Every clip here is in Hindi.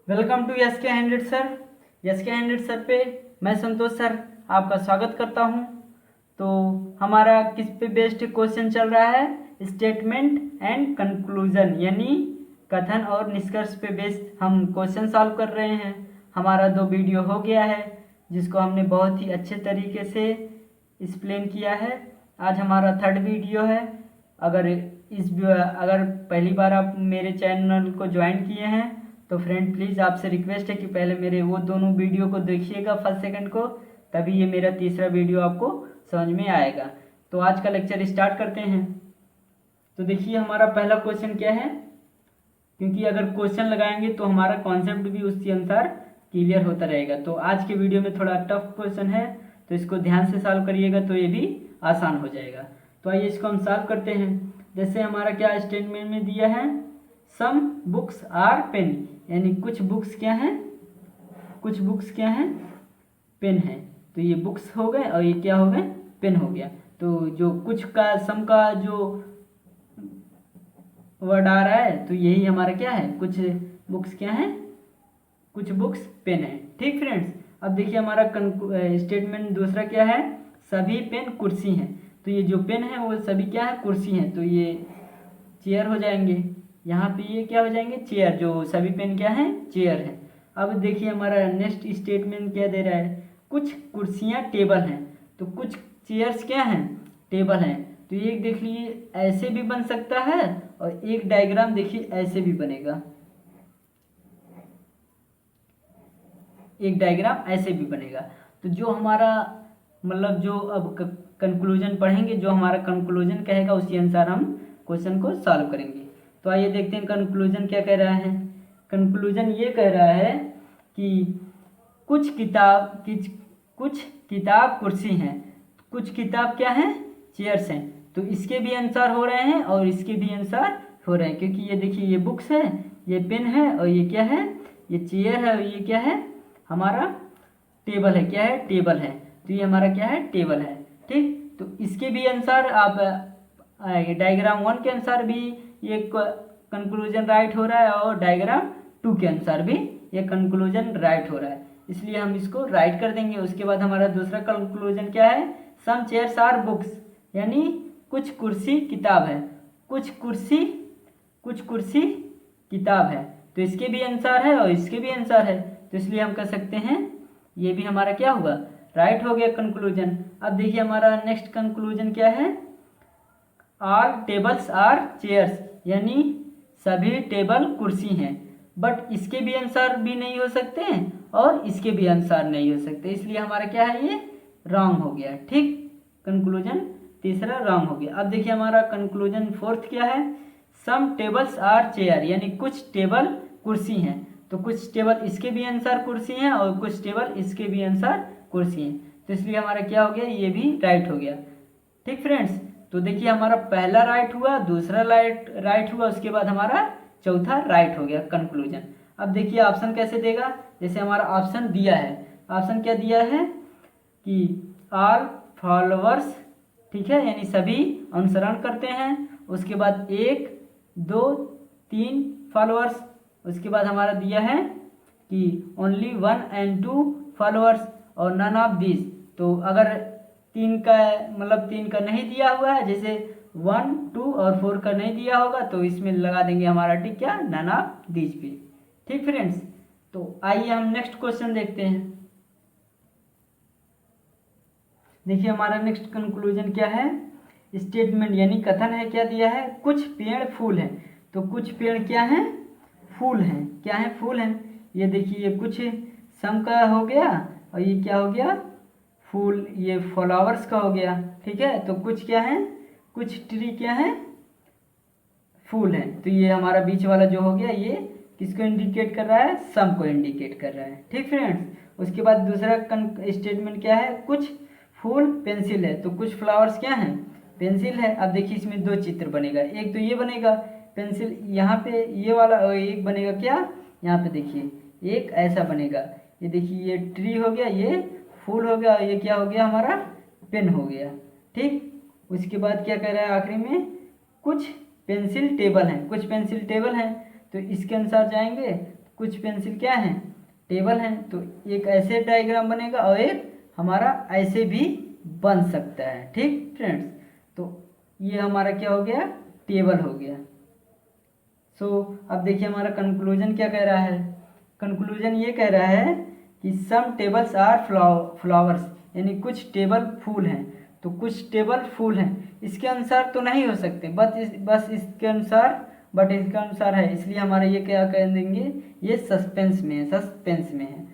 वेलकम टू एस के 100 सर। एस के 100 सर पे मैं संतोष सर आपका स्वागत करता हूं। तो हमारा किस पे बेस्ड क्वेश्चन चल रहा है? स्टेटमेंट एंड कंक्लूजन, यानी कथन और निष्कर्ष पे बेस्ड हम क्वेश्चन सॉल्व कर रहे हैं। हमारा 2 वीडियो हो गया है जिसको हमने बहुत ही अच्छे तरीके से एक्सप्लेन किया है। आज हमारा 3rd वीडियो है। अगर पहली बार आप मेरे चैनल को ज्वाइन किए हैं तो फ्रेंड प्लीज़ आपसे रिक्वेस्ट है कि पहले मेरे वो दोनों वीडियो को देखिएगा, फर्स्ट सेकंड को, तभी ये मेरा तीसरा वीडियो आपको समझ में आएगा। तो आज का लेक्चर स्टार्ट करते हैं। तो देखिए हमारा पहला क्वेश्चन क्या है, क्योंकि अगर क्वेश्चन लगाएंगे तो हमारा कॉन्सेप्ट भी उसके अनुसार क्लियर होता रहेगा। तो आज के वीडियो में थोड़ा टफ क्वेश्चन है, तो इसको ध्यान से सॉल्व करिएगा तो ये भी आसान हो जाएगा। तो आइए इसको हम सॉल्व करते हैं। जैसे हमारा क्या स्टेटमेंट में दिया है, सम बुक्स आर पेन, यानी कुछ बुक्स क्या हैं, कुछ बुक्स क्या हैं, पेन है। तो ये बुक्स हो गए और ये क्या हो गए, पेन हो गया। तो जो कुछ का सम का जो वर्ड आ रहा है तो यही हमारा क्या है, कुछ बुक्स क्या है, कुछ बुक्स पेन है। ठीक फ्रेंड्स, अब देखिए हमारा स्टेटमेंट दूसरा क्या है, सभी पेन कुर्सी हैं। तो ये जो पेन है वो सभी क्या है, कुर्सी हैं। तो ये चेयर हो जाएंगे, यहाँ पे ये क्या हो जाएंगे, चेयर। जो सभी पेन क्या है, चेयर है। अब देखिए हमारा नेक्स्ट स्टेटमेंट क्या दे रहा है, कुछ कुर्सियाँ टेबल हैं। तो कुछ चेयर्स क्या हैं, टेबल हैं। तो एक देख लीजिए ऐसे भी बन सकता है और एक डायग्राम देखिए ऐसे भी बनेगा, एक डायग्राम ऐसे भी बनेगा। तो जो हमारा मतलब जो अब कंक्लूजन पढ़ेंगे, जो हमारा कंक्लूजन कहेगा उसी अनुसार हम क्वेश्चन को सॉल्व करेंगे। तो आइए देखते हैं कंक्लूजन क्या कह रहा है। कंक्लूजन ये कह रहा है कि कुछ किताब कुर्सी हैं, कुछ किताब क्या हैं, चेयर्स हैं। तो इसके भी आंसर हो रहे हैं और इसके भी आंसर हो रहे हैं, क्योंकि ये देखिए ये बुक्स है, ये पेन है और ये क्या है, ये चेयर है और ये क्या है, हमारा टेबल है। क्या है, टेबल है। तो ये हमारा क्या है, टेबल है। ठीक, तो इसके भी आंसर आप डायग्राम 1 के अनुसार भी ये कंक्लूजन राइट हो रहा है और डायग्राम 2 के अनुसार भी ये कंक्लूजन राइट हो रहा है, इसलिए हम इसको राइट कर देंगे। उसके बाद हमारा दूसरा कंक्लूजन क्या है, सम चेयर्स आर बुक्स, यानी कुछ कुर्सी किताब है, कुछ कुर्सी किताब है। तो इसके भी आंसर है और इसके भी आंसर है, तो इसलिए हम कह सकते हैं ये भी हमारा क्या हुआ, राइट हो गया कंक्लूजन। अब देखिए हमारा नेक्स्ट कंक्लूजन क्या है, ऑल टेबल्स आर चेयर्स, यानी सभी टेबल कुर्सी हैं। बट इसके भी आंसर भी नहीं हो सकते और इसके भी आंसर नहीं हो सकते, इसलिए हमारा क्या है, ये रॉन्ग हो गया। ठीक, कंक्लूजन तीसरा रॉन्ग हो गया। अब देखिए हमारा कंक्लूजन 4th क्या है, सम टेबल्स आर चेयर, यानी कुछ टेबल कुर्सी हैं। तो कुछ टेबल इसके भी आंसर कुर्सी हैं और कुछ टेबल इसके भी आंसर कुर्सी हैं, तो इसलिए हमारा क्या हो गया, ये भी राइट हो गया। ठीक फ्रेंड्स, तो देखिए हमारा पहला राइट हुआ, दूसरा राइट हुआ, उसके बाद हमारा चौथा राइट हो गया कंक्लूजन। अब देखिए ऑप्शन कैसे देगा, जैसे हमारा ऑप्शन दिया है, ऑप्शन क्या दिया है कि ऑल फॉलोअर्स, ठीक है, यानी सभी अनुसरण करते हैं। उसके बाद 1 2 3 फॉलोअर्स। उसके बाद हमारा दिया है कि ओनली 1 and 2 फॉलोअर्स और नन ऑफ दिस। तो अगर 3 का मतलब 3 का नहीं दिया हुआ है, जैसे 1 2 और 4 का नहीं दिया होगा, तो इसमें लगा देंगे हमारा टिक क्या, नन ऑफ दिस पे। ठीक फ्रेंड्स, तो आइए हम नेक्स्ट क्वेश्चन देखते हैं। देखिए हमारा नेक्स्ट कंक्लूजन क्या है, स्टेटमेंट यानी कथन है, क्या दिया है, कुछ पेड़ फूल हैं। तो कुछ पेड़ क्या हैं, फूल हैं। क्या है, फूल हैं। ये देखिए ये कुछ सम का हो गया और ये क्या हो गया, फूल, ये फ्लावर्स का हो गया। ठीक है, तो कुछ क्या है, कुछ ट्री क्या है, फूल है। तो ये हमारा बीच वाला जो हो गया, ये किसको इंडिकेट कर रहा है, सम को इंडिकेट कर रहा है। ठीक फ्रेंड्स, उसके बाद दूसरा स्टेटमेंट क्या है, कुछ फूल पेंसिल है। तो कुछ फ्लावर्स क्या हैं, पेंसिल है। अब देखिए इसमें 2 चित्र बनेगा, एक तो ये बनेगा पेंसिल, यहाँ पे ये वाला, और एक बनेगा क्या, यहाँ पे देखिए एक ऐसा बनेगा। ये देखिए ये ट्री हो गया, ये फूल हो गया, ये क्या हो गया, हमारा पेन हो गया। ठीक, उसके बाद क्या कह रहा है आखिरी में, कुछ पेंसिल टेबल हैं, कुछ पेंसिल टेबल हैं। तो इसके अनुसार जाएंगे, कुछ पेंसिल क्या हैं, टेबल हैं। तो एक ऐसे डायग्राम बनेगा और एक हमारा ऐसे भी बन सकता है। ठीक फ्रेंड्स, तो ये हमारा क्या हो गया, टेबल हो गया। अब देखिए हमारा कंक्लूजन क्या कह रहा है। कंक्लूजन ये कह रहा है कि सम टेबल्स आर फ्लावर्स, यानी कुछ टेबल फूल हैं। तो कुछ टेबल फूल हैं, इसके अनुसार तो नहीं हो सकते, बस इसके अनुसार है, इसलिए हमारा ये क्या कह देंगे, ये सस्पेंस में है।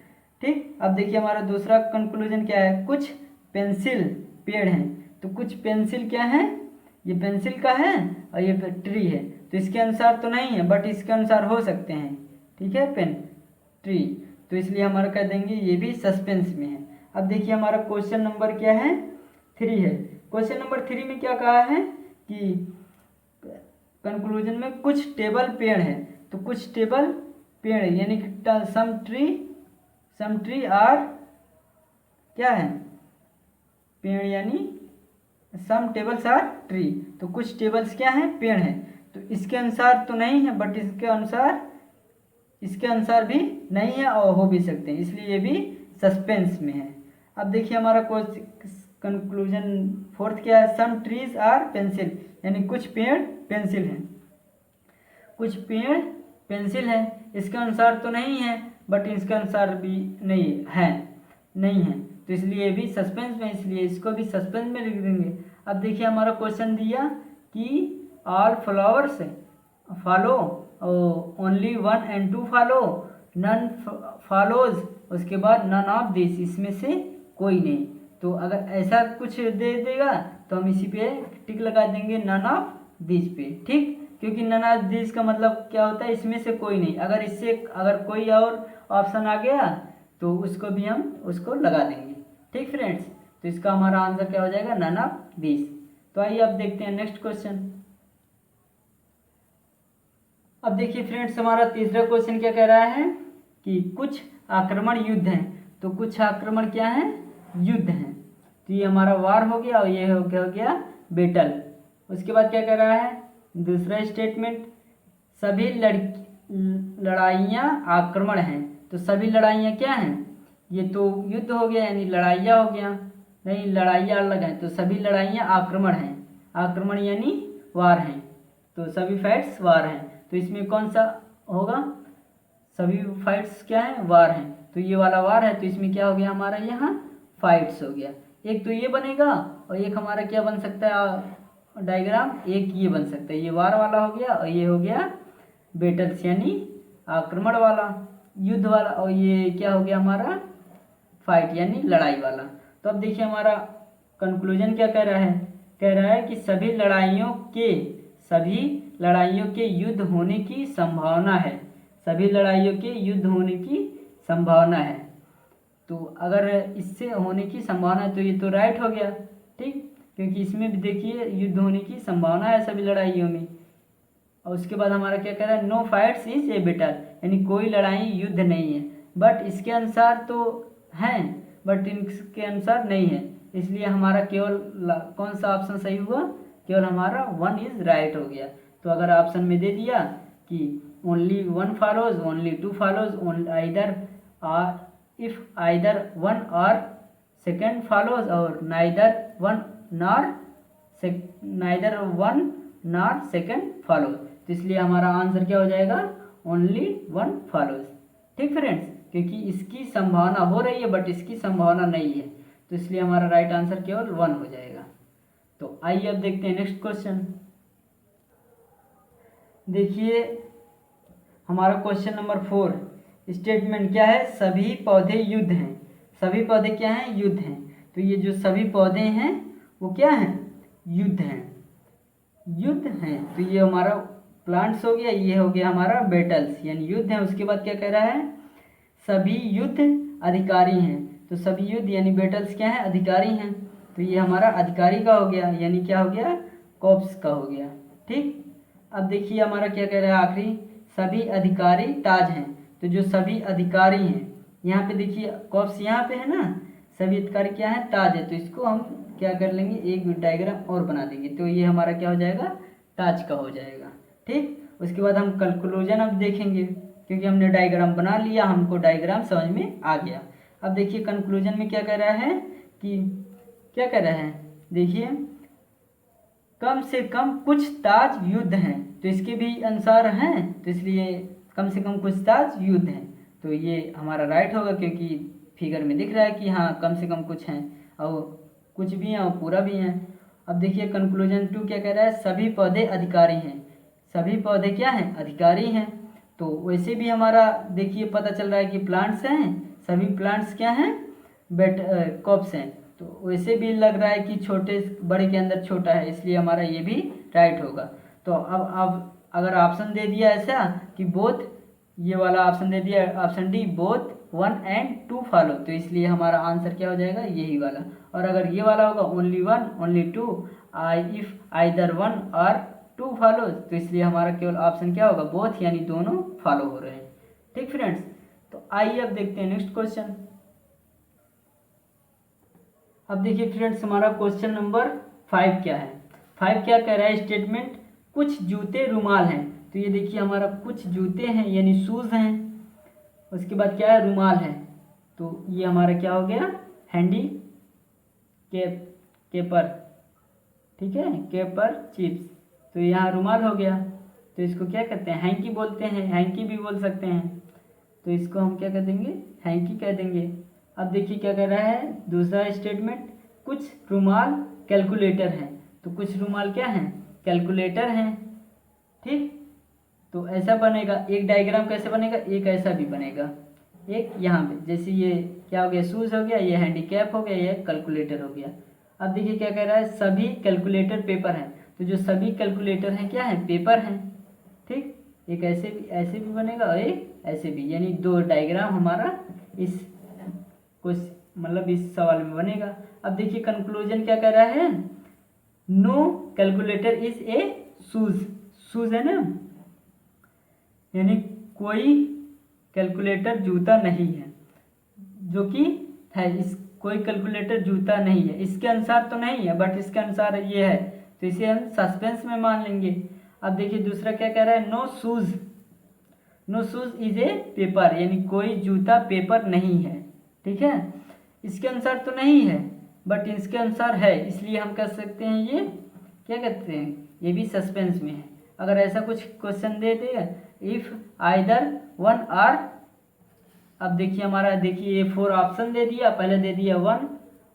ठीक, अब देखिए हमारा दूसरा कंक्लूजन क्या है, कुछ पेंसिल पेड़ हैं। तो कुछ पेंसिल क्या है, ये पेंसिल का है और ये ट्री है। तो इसके अनुसार तो नहीं है, बट इसके अनुसार हो सकते हैं। ठीक है, पेन ट्री, तो इसलिए हमारा कह देंगे ये भी सस्पेंस में है। अब देखिए हमारा क्वेश्चन नंबर क्या है, 3 है। क्वेश्चन नंबर 3 में क्या कहा है कि कंक्लूजन में कुछ टेबल पेड़ है। तो कुछ टेबल पेड़ यानी कि सम ट्री आर क्या है, पेड़, यानी सम टेबल्स आर ट्री। तो कुछ टेबल्स क्या हैं, पेड़ हैं। तो इसके अनुसार तो नहीं है, बट इसके अनुसार भी नहीं है और हो भी सकते हैं, इसलिए ये भी सस्पेंस में है। अब देखिए हमारा कंक्लूजन 4 क्या है, सम ट्रीज आर पेंसिल, यानी कुछ पेड़ पेंसिल हैं। कुछ पेड़ पेंसिल है, इसके अनुसार तो नहीं है, बट इसके अनुसार भी नहीं है, तो इसलिए भी सस्पेंस में, इसलिए इसको भी सस्पेंस में लिख देंगे। अब देखिए हमारा क्वेश्चन दिया कि all flowers follow, only 1 and 2 follow, none follows, उसके बाद नन ऑफ दिस, इसमें से कोई नहीं। तो अगर ऐसा कुछ दे देगा तो हम इसी पे टिक लगा देंगे, नन ऑफ दिस पे। ठीक, क्योंकि नन ऑफ दिस का मतलब क्या होता है, इसमें से कोई नहीं। अगर कोई और ऑप्शन आ गया तो उसको भी हम उसको लगा देंगे। ठीक फ्रेंड्स, तो इसका हमारा आंसर क्या हो जाएगा, नन ऑफ दिस। तो आइए अब देखते हैं नेक्स्ट क्वेश्चन। अब देखिए फ्रेंड्स हमारा तीसरा क्वेश्चन क्या कह रहा है कि कुछ आक्रमण युद्ध हैं। तो कुछ आक्रमण क्या है, युद्ध हैं। तो ये हमारा वार हो गया और ये हो गया बेटल। उसके बाद क्या कह रहा है, दूसरा स्टेटमेंट, सभी लड़ाइयाँ आक्रमण हैं। तो सभी लड़ाइयाँ क्या हैं, ये तो युद्ध हो गया यानी लड़ाइयाँ हो गया, नहीं लड़ाइयाँ अलग हैं। तो सभी लड़ाइयाँ आक्रमण हैं, आक्रमण यानी वार हैं। तो सभी फाइट्स वार हैं। तो इसमें कौन सा होगा, सभी फाइट्स क्या हैं, वार हैं। तो ये वाला वार है, तो इसमें क्या हो गया हमारा, यहाँ फाइट्स हो गया। एक तो ये बनेगा और एक हमारा क्या बन सकता है डायग्राम, एक ये बन सकता है, ये वार वाला हो गया और ये हो गया बेटल्स यानी आक्रमण वाला, युद्ध वाला, और ये क्या हो गया हमारा फाइट यानी लड़ाई वाला। तो अब देखिए हमारा कंक्लूजन क्या कह रहा है कि सभी लड़ाइयों के युद्ध होने की संभावना है। सभी लड़ाइयों के युद्ध होने की संभावना है। तो अगर इससे होने की संभावना है तो ये तो राइट हो गया। ठीक, क्योंकि इसमें भी देखिए युद्ध होने की संभावना है सभी लड़ाइयों में। और उसके बाद हमारा क्या कह रहा है, no fights is a better, यानी कोई लड़ाई युद्ध नहीं है। बट इसके अनुसार तो हैं, बट इनके अनुसार नहीं है, इसलिए हमारा केवल कौन सा ऑप्शन सही हुआ, केवल हमारा 1 इज राइट हो गया। तो अगर ऑप्शन में दे दिया कि only 1 follows, only 2 follows, if either 1 और सेकेंड फॉलोज, और neither one nor second follows, तो इसलिए हमारा आंसर क्या हो जाएगा, ओनली 1 फॉलोज। ठीक फ्रेंड्स, क्योंकि इसकी संभावना हो रही है बट इसकी संभावना नहीं है, तो इसलिए हमारा राइट आंसर केवल 1 हो जाएगा। तो आइए अब देखते हैं नेक्स्ट क्वेश्चन। देखिए हमारा क्वेश्चन नंबर 4 स्टेटमेंट क्या है, सभी पौधे युद्ध हैं। सभी पौधे क्या हैं, युद्ध हैं। तो ये जो सभी पौधे हैं वो क्या हैं, युद्ध हैं। तो ये हमारा प्लांट्स हो गया, ये हो गया हमारा बेटल्स यानी युद्ध है। उसके बाद क्या कह रहा है, सभी युद्ध अधिकारी हैं। तो सभी युद्ध यानी बेटल्स क्या है, अधिकारी हैं। तो ये हमारा अधिकारी का हो गया, यानी क्या हो गया, कॉप्स का हो गया। ठीक, अब देखिए हमारा क्या कह रहा है आखिरी, सभी अधिकारी ताज हैं। तो जो सभी अधिकारी हैं, यहाँ पे देखिए कॉप्स यहाँ पे है ना, सभी अधिकारी क्या है, ताज है। तो इसको हम क्या कर लेंगे, एक डायग्राम और बना देंगे, तो ये हमारा क्या हो जाएगा, ताज का हो जाएगा। ठीक, उसके बाद हम कंक्लूजन अब देखेंगे। क्योंकि हमने डायग्राम बना लिया, हमको डायग्राम समझ में आ गया। अब देखिए कंक्लूजन में क्या कह रहा है कि क्या कह रहा है, देखिए कम से कम कुछ ताज युद्ध हैं, तो इसके भी आंसर हैं, तो इसलिए कम से कम कुछ ताज युद्ध हैं, तो ये हमारा राइट होगा, क्योंकि फिगर में दिख रहा है कि हाँ कम से कम कुछ हैं और कुछ भी हैं और पूरा भी हैं। अब देखिए कंक्लूजन 2 क्या कह रहा है, सभी पौधे अधिकारी हैं, सभी पौधे क्या हैं, अधिकारी हैं। तो वैसे भी हमारा देखिए पता चल रहा है कि प्लांट्स हैं, सभी प्लांट्स क्या हैं, क्रॉप्स हैं, तो वैसे भी लग रहा है कि छोटे बड़े के अंदर छोटा है, इसलिए हमारा ये भी राइट होगा। तो अब अगर ऑप्शन दे दिया ऐसा कि बोथ, ये वाला ऑप्शन दे दिया option D, both 1 and 2 follow, तो इसलिए हमारा आंसर क्या हो जाएगा, यही वाला। और अगर ये वाला होगा ओनली 1 ओनली 2, इफ आइदर 1 और 2 फॉलो, तो इसलिए हमारा केवल ऑप्शन क्या होगा, बोथ, यानी दोनों फॉलो हो रहे हैं। ठीक फ्रेंड्स, तो आइए अब देखते हैं नेक्स्ट क्वेश्चन। अब देखिए फ्रेंड्स हमारा क्वेश्चन नंबर 5 क्या है, 5 क्या कह रहा है, स्टेटमेंट कुछ जूते रुमाल हैं, तो ये देखिए हमारा कुछ जूते हैं यानी शूज़ हैं, उसके बाद क्या है, रुमाल है, तो ये हमारा क्या हो गया, हैंडी केपर, ठीक है, केपर चिप्स, तो यहाँ रुमाल हो गया, तो इसको क्या कहते हैं, हैंकी बोलते हैं, हैंकी भी बोल सकते हैं, तो इसको हम क्या कह देंगे, हैंकी कह देंगे। अब देखिए क्या कह रहा है दूसरा स्टेटमेंट, कुछ रुमाल कैलकुलेटर हैं, तो कुछ रुमाल क्या हैं, कैलकुलेटर हैं। ठीक, तो ऐसा बनेगा, एक डायग्राम कैसे बनेगा, एक ऐसा भी बनेगा, एक यहाँ पे जैसे ये क्या हो गया, शूज़ हो गया, ये हैंडीकैप हो गया, ये कैलकुलेटर हो गया। अब देखिए क्या कह रहा है, सभी कैलकुलेटर पेपर हैं, तो जो सभी कैलकुलेटर हैं क्या हैं, पेपर हैं। ठीक, एक ऐसे भी बनेगा और एक ऐसे भी, यानी दो डायग्राम हमारा इस कुछ मतलब इस सवाल में बनेगा। अब देखिए कंक्लूजन क्या कह रहा है, no calculator is a shoes, shoes है ना, यानी कोई कैलकुलेटर जूता नहीं है, जो कि है इस कोई कैलकुलेटर जूता नहीं है, इसके अनुसार तो नहीं है बट इसके अनुसार ये है, तो इसे हम सस्पेंस में मान लेंगे। अब देखिए दूसरा क्या कह रहा है, no shoes, no shoes is a paper, यानी कोई जूता पेपर नहीं है। ठीक है, इसके अनुसार तो नहीं है बट इसके अनुसार है, इसलिए हम कह सकते हैं ये क्या कहते हैं, ये भी सस्पेंस में है। अगर ऐसा कुछ क्वेश्चन दे देगा, इफ आइदर 1 और, अब देखिए हमारा देखिए ये 4 ऑप्शन दे दिया, पहले दे दिया 1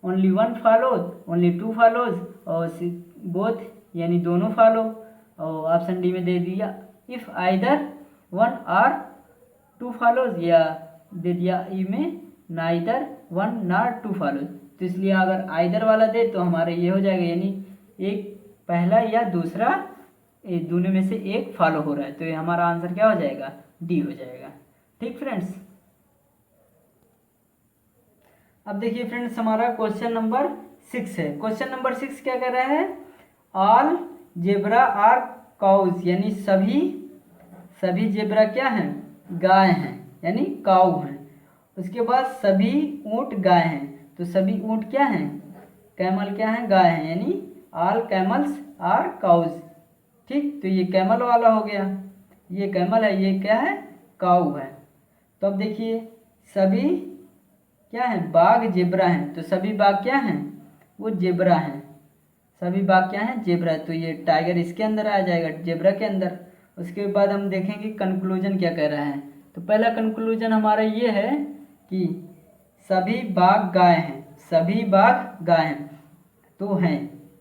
ओनली 1 फॉलोज, ओनली 2 फॉलोज, और बोथ यानी दोनों फॉलो, और ऑप्शन डी में दे दिया इफ आइदर 1 और 2 फॉलोज, या दे दिया ई में नाइदर 1 नॉर 2 फॉलोज, तो इसलिए अगर आइदर वाला दे तो हमारा ये हो जाएगा, यानी एक पहला या दूसरा दोनों में से एक फॉलो हो रहा है, तो ये हमारा आंसर क्या हो जाएगा, डी हो जाएगा। ठीक फ्रेंड्स, अब देखिए फ्रेंड्स हमारा क्वेश्चन नंबर 6 है। क्वेश्चन नंबर 6 क्या कर रहा है, ऑल जेब्रा आर काउज, यानी सभी जेब्रा क्या हैं, गाय हैं, यानी काऊ हैं। उसके बाद सभी ऊंट गाय हैं, तो सभी ऊंट क्या हैं, कैमल क्या हैं, गाय हैं, यानी ऑल कैमल्स आर काउज। ठीक, तो ये कैमल वाला हो गया, ये कैमल है, ये क्या है, काऊ है। तो अब देखिए सभी क्या है, बाघ जेब्रा हैं, तो सभी बाघ क्या हैं, वो जेब्रा हैं, सभी बाघ क्या हैं, जेब्रा, तो ये टाइगर इसके अंदर आ जाएगा, जेब्रा के अंदर। उसके बाद हम देखेंगे कंक्लूजन क्या कह रहा है। तो पहला कंक्लूजन हमारा ये है कि सभी बाघ गाय हैं, सभी बाघ गाय हैं, तो हैं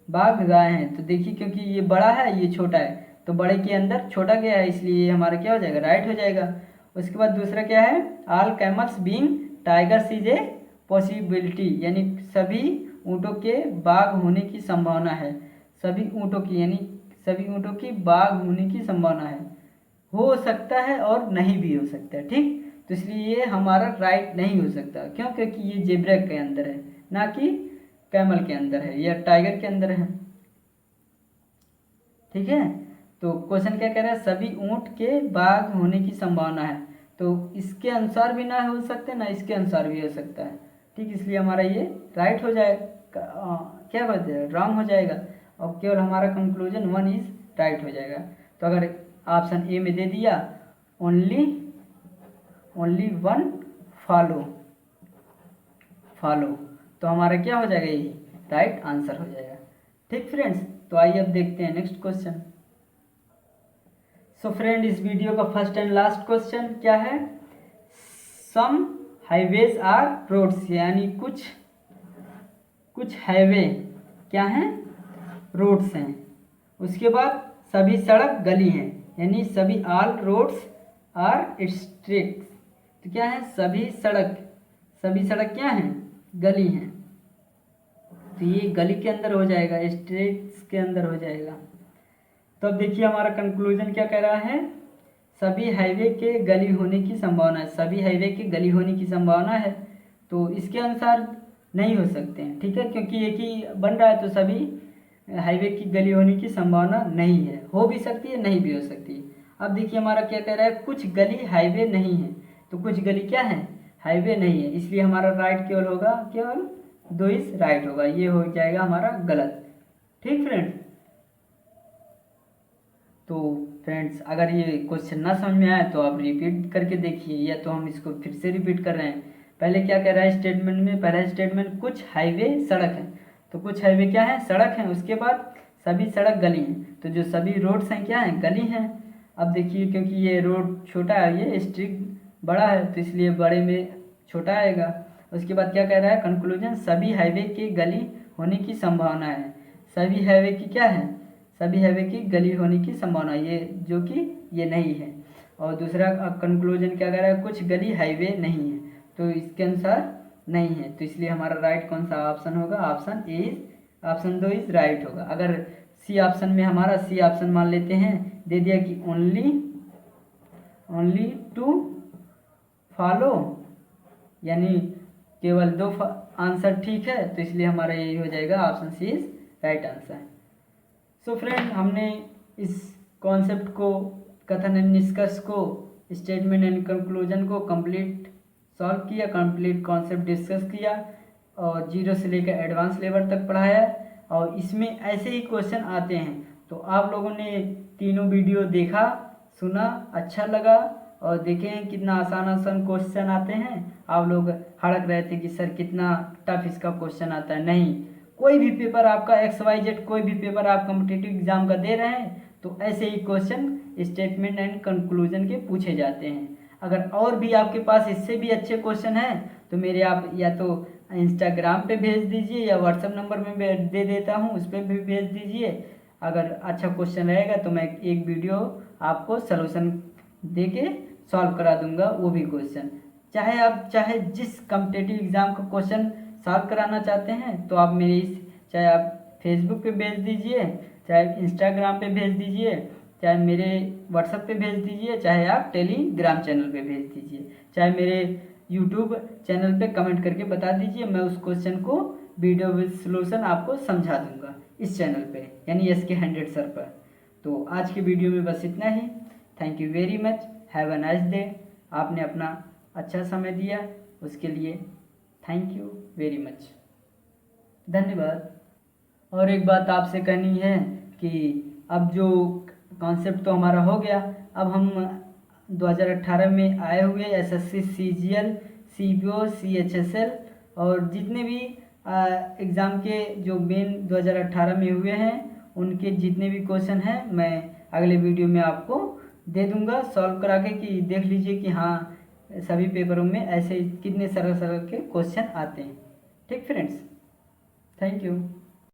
बाघ गाय हैं, तो देखिए क्योंकि ये बड़ा है ये छोटा है, तो बड़े के अंदर छोटा गया है, इसलिए ये हमारा क्या हो जाएगा, राइट हो जाएगा। उसके बाद दूसरा क्या है, all camels being tigers is a possibility, यानी सभी ऊँटों के बाघ होने की संभावना है, सभी ऊँटों की, यानी सभी ऊँटों की बाघ होने की संभावना है, हो सकता है और नहीं भी हो सकता है। ठीक, तो इसलिए ये हमारा राइट नहीं हो सकता, क्यों, क्योंकि ये जेब्रा के अंदर है ना कि कैमल के अंदर है या टाइगर के अंदर है। ठीक है, तो क्वेश्चन क्या कह रहा है, सभी ऊँट के बाघ होने की संभावना है, तो इसके अनुसार भी ना हो सकते ना इसके अनुसार भी हो सकता है। ठीक, इसलिए हमारा ये राइट हो जाएगा, क्या बात है, रॉन्ग हो जाएगा, और केवल हमारा कंक्लूजन 1 इज राइट हो जाएगा। तो अगर ऑप्शन ए में दे दिया only only one follow, follow, तो हमारा क्या हो जाएगा, यही राइट आंसर हो जाएगा। ठीक फ्रेंड्स, तो आइए अब देखते हैं नेक्स्ट क्वेश्चन। सो फ्रेंड, इस वीडियो का फर्स्ट एंड लास्ट क्वेश्चन क्या है, सम हाईवेज आर रोड्स, यानी कुछ हाईवे क्या हैं, रोड्स हैं। उसके बाद सभी सड़क गली हैं, यानी सभी ऑल रोड्स आर स्ट्रीट्स, तो क्या है, सभी सड़क क्या हैं, गली हैं, तो ये गली के अंदर हो जाएगा, स्ट्रीट्स के अंदर हो जाएगा। तो अब देखिए हमारा कंक्लूजन क्या कह रहा है, सभी हाईवे के गली होने की संभावना है, सभी हाईवे के गली होने की संभावना है, तो इसके अनुसार नहीं हो सकते हैं, ठीक है, क्योंकि एक ही बन रहा है, तो सभी हाईवे की गली होने की संभावना नहीं है, हो भी सकती है, नहीं भी हो सकती है। अब देखिए हमारा क्या कह रहा है, कुछ गली हाईवे नहीं है, तो कुछ गली क्या है, हाईवे नहीं है, इसलिए हमारा राइट केवल होगा, केवल 2 इज राइट होगा, ये हो जाएगा हमारा गलत। ठीक फ्रेंड्स, तो फ्रेंड्स अगर ये क्वेश्चन ना समझ में आए तो आप रिपीट करके देखिए, या तो हम इसको फिर से रिपीट कर रहे हैं। पहले क्या कह रहा है स्टेटमेंट में, पहला स्टेटमेंट कुछ हाईवे सड़क है, तो कुछ हाईवे क्या है, सड़क है, उसके बाद सभी सड़क गली हैं, तो जो सभी रोड्स हैं क्या हैं, गली हैं। अब देखिए क्योंकि ये रोड छोटा है, ये स्ट्रीट बड़ा है, तो इसलिए बड़े में छोटा आएगा। उसके बाद क्या कह रहा है कंक्लूजन, सभी हाईवे के गली होने की संभावना है, सभी हाईवे की क्या है, सभी हाईवे की गली होने की संभावना, ये जो कि ये नहीं है। और दूसरा कंक्लूजन क्या कह रहा है, कुछ गली हाईवे नहीं है, तो इसके अनुसार नहीं है, तो इसलिए हमारा राइट कौन सा ऑप्शन होगा, ऑप्शन 2 इज राइट होगा। अगर सी ऑप्शन में हमारा सी ऑप्शन मान लेते हैं, दे दिया कि ओनली टू फॉलो, यानी केवल 2 आंसर ठीक है, तो इसलिए हमारा यही हो जाएगा, option C is right answer. So friend, हमने इस कॉन्सेप्ट को, कथन एंड निष्कर्ष को, स्टेटमेंट एंड कंक्लूजन को कंप्लीट सॉल्व किया, कंप्लीट कॉन्सेप्ट डिस्कस किया, और 0 से लेकर एडवांस लेवल तक पढ़ाया, और इसमें ऐसे ही क्वेश्चन आते हैं। तो आप लोगों ने तीनों वीडियो देखा, सुना, अच्छा लगा, और देखें कितना आसान क्वेश्चन आते हैं। आप लोग हड़क रहे थे कि सर कितना टफ इसका क्वेश्चन आता है, नहीं, कोई भी पेपर आपका XYZ, कोई भी पेपर आप कॉम्पिटिटिव एग्जाम का दे रहे हैं, तो ऐसे ही क्वेश्चन स्टेटमेंट एंड कंक्लूजन के पूछे जाते हैं। अगर और भी आपके पास इससे भी अच्छे क्वेश्चन हैं, तो मेरे आप या तो इंस्टाग्राम पे भेज दीजिए, या व्हाट्सएप नंबर में दे देता हूँ, उस पर भी भेज दीजिए। अगर अच्छा क्वेश्चन रहेगा तो मैं एक वीडियो आपको सलूशन दे के सॉल्व करा दूंगा, वो भी क्वेश्चन, चाहे जिस कॉम्पिटिटिव एग्जाम का क्वेश्चन सॉल्व कराना चाहते हैं, तो आप मेरे चाहे आप फेसबुक पे भेज दीजिए, चाहे इंस्टाग्राम पे भेज दीजिए, चाहे मेरे व्हाट्सएप पे भेज दीजिए, चाहे आप टेलीग्राम चैनल पे भेज दीजिए, चाहे मेरे यूट्यूब चैनल पे कमेंट करके बता दीजिए, मैं उस क्वेश्चन को वीडियो विद सॉल्यूशन आपको समझा दूंगा इस चैनल पे, यानी SK 100 सर पर। तो आज की वीडियो में बस इतना ही। Thank you very much, have a nice day. आपने अपना अच्छा समय दिया, उसके लिए थैंक यू वेरी मच, धन्यवाद। और एक बात आपसे कहनी है कि अब जो कॉन्सेप्ट तो हमारा हो गया, अब हम 2018 में आए हुए SSC CGL CBO CHSL और जितने भी एग्ज़ाम के जो मेन 2018 में हुए हैं, उनके जितने भी क्वेश्चन हैं मैं अगले वीडियो में आपको दे दूंगा सॉल्व करा के, कि देख लीजिए कि हाँ सभी पेपरों में ऐसे कितने सरल के क्वेश्चन आते हैं। ठीक फ्रेंड्स, थैंक यू।